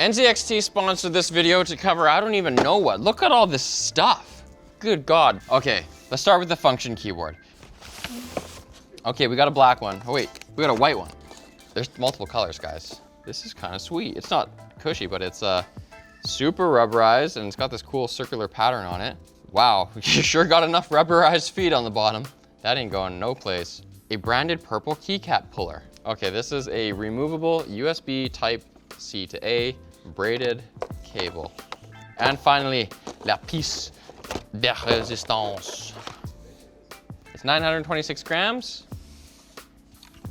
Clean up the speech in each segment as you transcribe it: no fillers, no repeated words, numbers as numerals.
NZXT sponsored this video to cover I don't even know what. Look at all this stuff. Good God. Okay, let's start with the function keyboard. Okay, we got a black one. Oh wait, we got a white one. There's multiple colors, guys. This is kind of sweet. It's not cushy, but it's super rubberized and it's got this cool circular pattern on it. Wow, you sure got enough rubberized feet on the bottom. That ain't going no place. A branded purple keycap puller. Okay, this is a removable USB type C to A braided cable. And finally, la pièce de résistance. It's 926 grams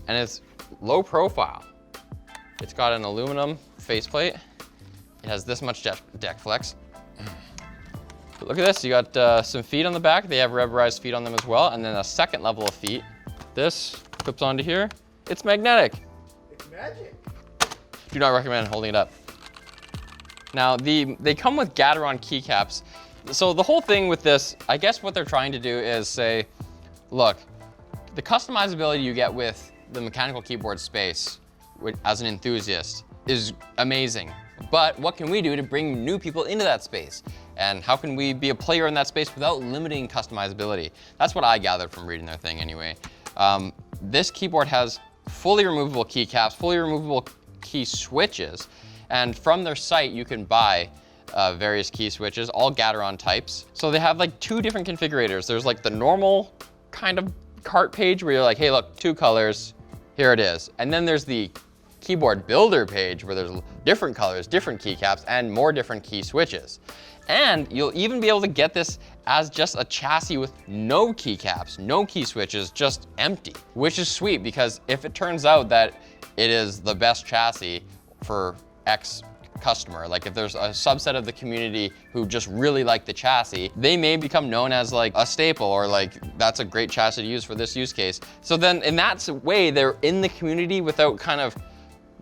and it's low profile. It's got an aluminum faceplate. It has this much deck flex. But look at this, you got some feet on the back. They have rubberized feet on them as well. And then a second level of feet. This clips onto here. It's magnetic. It's magic. Do not recommend holding it up. Now, they come with Gateron keycaps. So the whole thing with this, I guess what they're trying to do is say, look, the customizability you get with the mechanical keyboard space as an enthusiast is amazing. But what can we do to bring new people into that space? And how can we be a player in that space without limiting customizability? That's what I gathered from reading their thing anyway. This keyboard has fully removable keycaps, fully removable key switches, and from their site you can buy various key switches, all Gateron types. So they have like two different configurators. There's like the normal kind of cart page where you're like, hey look, 2 colors, here it is. And then there's the keyboard builder page where there's different colors, different keycaps, and more different key switches. And you'll even be able to get this as just a chassis with no keycaps, no key switches, just empty, which is sweet because if it turns out that it is the best chassis for X customer, like if there's a subset of the community who just really like the chassis, they may become known as like a staple or like that's a great chassis to use for this use case. So then in that way, they're in the community without kind of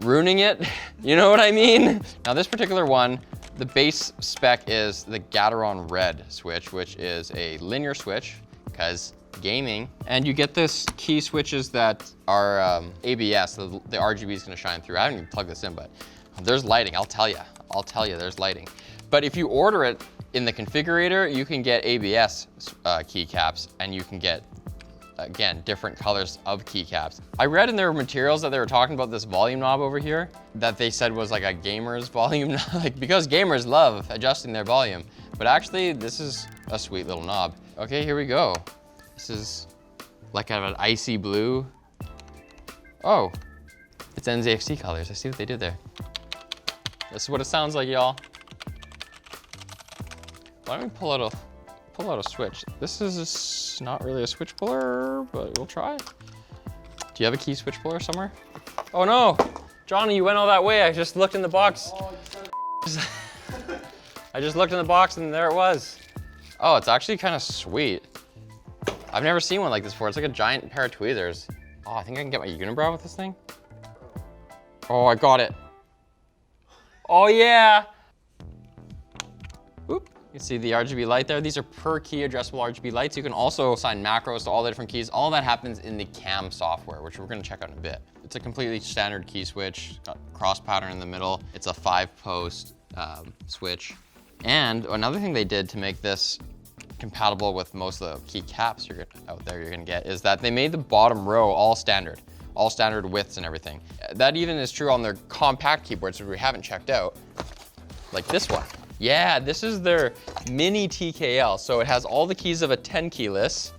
ruining it. You know what I mean? Now this particular one, the base spec is the Gateron Red switch, which is a linear switch because gaming. And you get this key switches that are ABS, so the RGB is gonna shine through. I haven't even plugged this in, but there's lighting, I'll tell you, there's lighting. But if you order it in the configurator, you can get ABS keycaps and you can get, again, different colors of keycaps. I read in their materials that they were talking about this volume knob over here that they said was like a gamer's volume knob, like because gamers love adjusting their volume. But actually, this is a sweet little knob. Okay, here we go. This is like kind of an icy blue. Oh, it's NZXT colors. I see what they did there. This is what it sounds like, y'all. Why don't we pull out a switch? This is not really a switch puller, but we'll try. Do you have a key switch puller somewhere? Oh no, Johnny, you went all that way. I just looked in the box. Oh, I just looked in the box and there it was. Oh, it's actually kind of sweet. I've never seen one like this before. It's like a giant pair of tweezers. Oh, I think I can get my unibrow with this thing. Oh, I got it. Oh yeah. Oop. You can see the RGB light there. These are per key addressable RGB lights. You can also assign macros to all the different keys. All that happens in the CAM software, which we're gonna check out in a bit. It's a completely standard key switch, got cross pattern in the middle. It's a 5-post switch. And another thing they did to make this compatible with most of the key caps you're gonna get is that they made the bottom row all standard widths and everything. That even is true on their compact keyboards, which we haven't checked out, like this one. Yeah, this is their mini TKL. So it has all the keys of a 10 key list,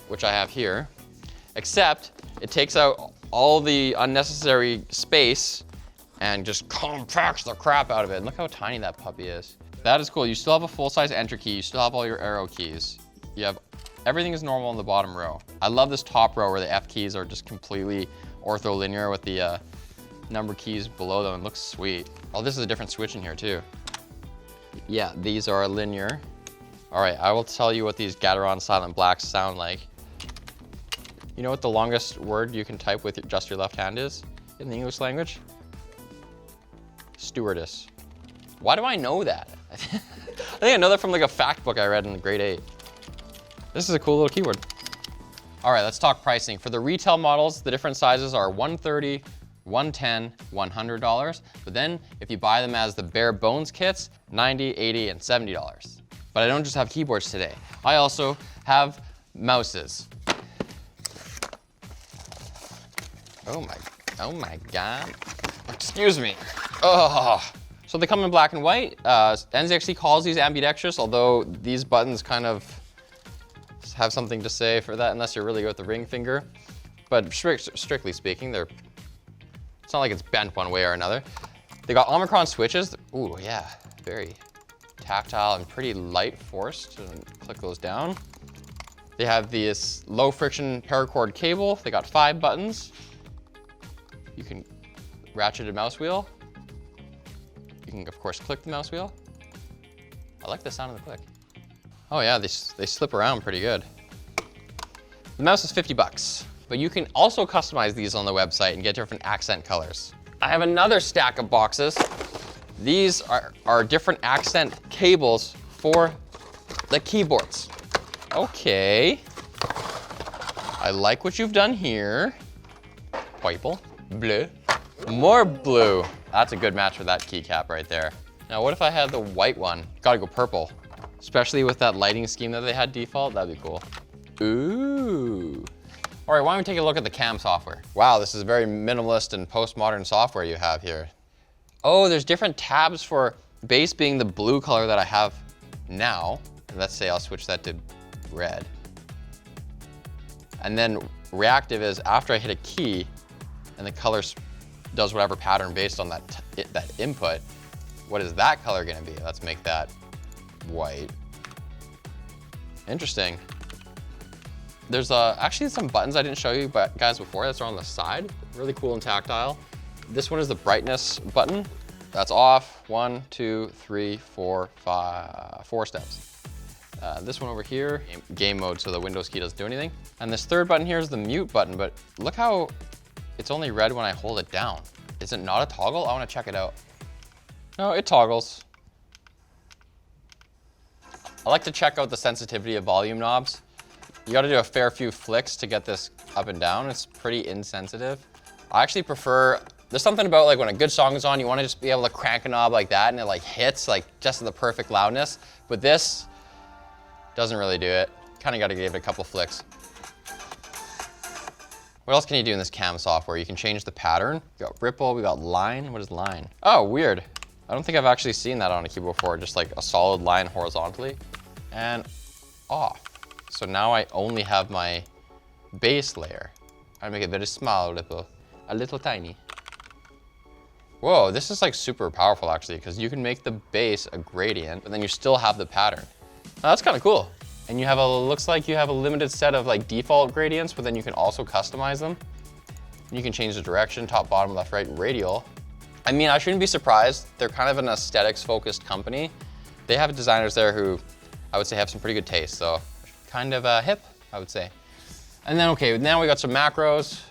which I have here, except it takes out all the unnecessary space and just compacts the crap out of it. And look how tiny that puppy is. That is cool. You still have a full-size enter key. You still have all your arrow keys. You have, everything is normal in the bottom row. I love this top row where the F keys are just completely ortholinear with the number keys below them. It looks sweet. Oh, this is a different switch in here too. Yeah, these are linear. All right, I will tell you what these Gateron Silent Blacks sound like. You know what the longest word you can type with just your left hand is in the English language? Stewardess. Why do I know that? I think I know that from like a fact book I read in grade 8. This is a cool little keyboard. All right, let's talk pricing. For the retail models, the different sizes are $130, $110, $100. But then if you buy them as the bare bones kits, $90, $80, and $70. But I don't just have keyboards today. I also have mouses. Oh my God. Excuse me. Oh. So they come in black and white. NZXT calls these ambidextrous, although these buttons kind of have something to say for that, unless you're really good with the ring finger. But strictly speaking, it's not like it's bent one way or another. They got Omicron switches. Ooh, yeah, very tactile and pretty light force to click those down. They have this low friction paracord cable. They got 5 buttons. You can ratchet a mouse wheel. You can, of course, click the mouse wheel. I like the sound of the click. Oh yeah, they slip around pretty good. The mouse is 50 bucks, but you can also customize these on the website and get different accent colors. I have another stack of boxes. These are different accent cables for the keyboards. Okay. I like what you've done here. Purple, blue, more blue. That's a good match for that keycap right there. Now, what if I had the white one? Gotta go purple. Especially with that lighting scheme that they had default, that'd be cool. Ooh. All right, why don't we take a look at the cam software? Wow, this is very minimalist and postmodern software you have here. Oh, there's different tabs for base being the blue color that I have now. And let's say I'll switch that to red. And then reactive is after I hit a key and the color does whatever pattern based on that input, what is that color gonna be? Let's make that white. Interesting. There's actually some buttons I didn't show you guys before that are on the side. Really cool and tactile. This one is the brightness button. That's off. 1, 2, 3, 4, 5, 4 steps. This one over here, game mode, so the Windows key doesn't do anything. And this third button here is the mute button, but look how it's only red when I hold it down. Is it not a toggle? I want to check it out. No, it toggles. I like to check out the sensitivity of volume knobs. You got to do a fair few flicks to get this up and down. It's pretty insensitive. I actually prefer, there's something about like when a good song is on, you want to just be able to crank a knob like that and it like hits like just the perfect loudness. But this doesn't really do it. Kind of got to give it a couple flicks. What else can you do in this cam software? You can change the pattern. We got ripple, we got line. What is line? Oh, weird. I don't think I've actually seen that on a keyboard before, just like a solid line horizontally and off. So now I only have my base layer. I make it very small ripple, a little tiny. Whoa, this is like super powerful actually, because you can make the base a gradient, but then you still have the pattern. Now, that's kind of cool. And you have looks like you have a limited set of like default gradients, but then you can also customize them. You can change the direction, top, bottom, left, right, and radial. I mean, I shouldn't be surprised. They're kind of an aesthetics focused company. They have designers there who I would say have some pretty good taste. So kind of hip, I would say. And then, okay, now we got some macros.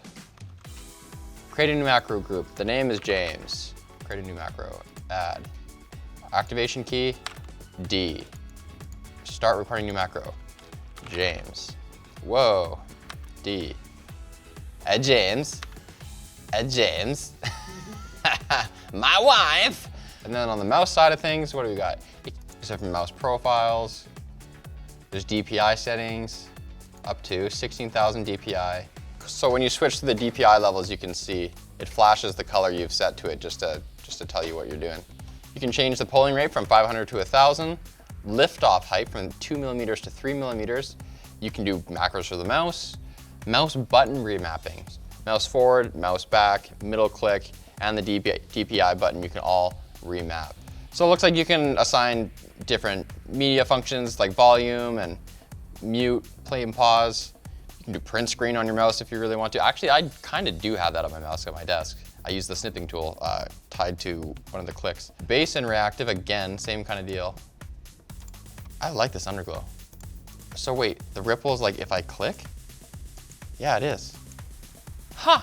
Create a new macro group. The name is James. Create a new macro, add. Activation key, D. Start recording new macro, James. Whoa, D. James. James. My wife. And then on the mouse side of things, what do we got? Except for mouse profiles, there's DPI settings, up to 16,000 DPI. So when you switch to the DPI levels, you can see it flashes the color you've set to it just to tell you what you're doing. You can change the polling rate from 500 to 1,000, lift-off height from 2 millimeters to 3 millimeters. You can do macros for the mouse button remapping. Mouse forward, mouse back, middle click, and the DPI button, you can all remap. So it looks like you can assign different media functions like volume and mute, play and pause. You can do print screen on your mouse if you really want to. Actually, I kind of do have that on my mouse at my desk. I use the snipping tool tied to one of the clicks. Base and reactive, again, same kind of deal. I like this underglow. So wait, the ripple is like if I click? Yeah, it is. Huh.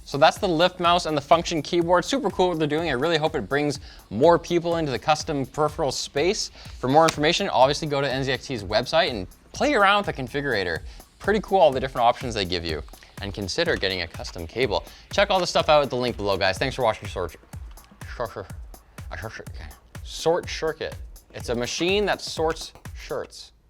So that's the Lift mouse and the function keyboard. Super cool what they're doing. I really hope it brings more people into the custom peripheral space. For more information, obviously go to NZXT's website and play around with the configurator. Pretty cool all the different options they give you. and consider getting a custom cable. Check all the stuff out at the link below, guys. Thanks for watching Short Circuit. It's a machine that sorts shirts.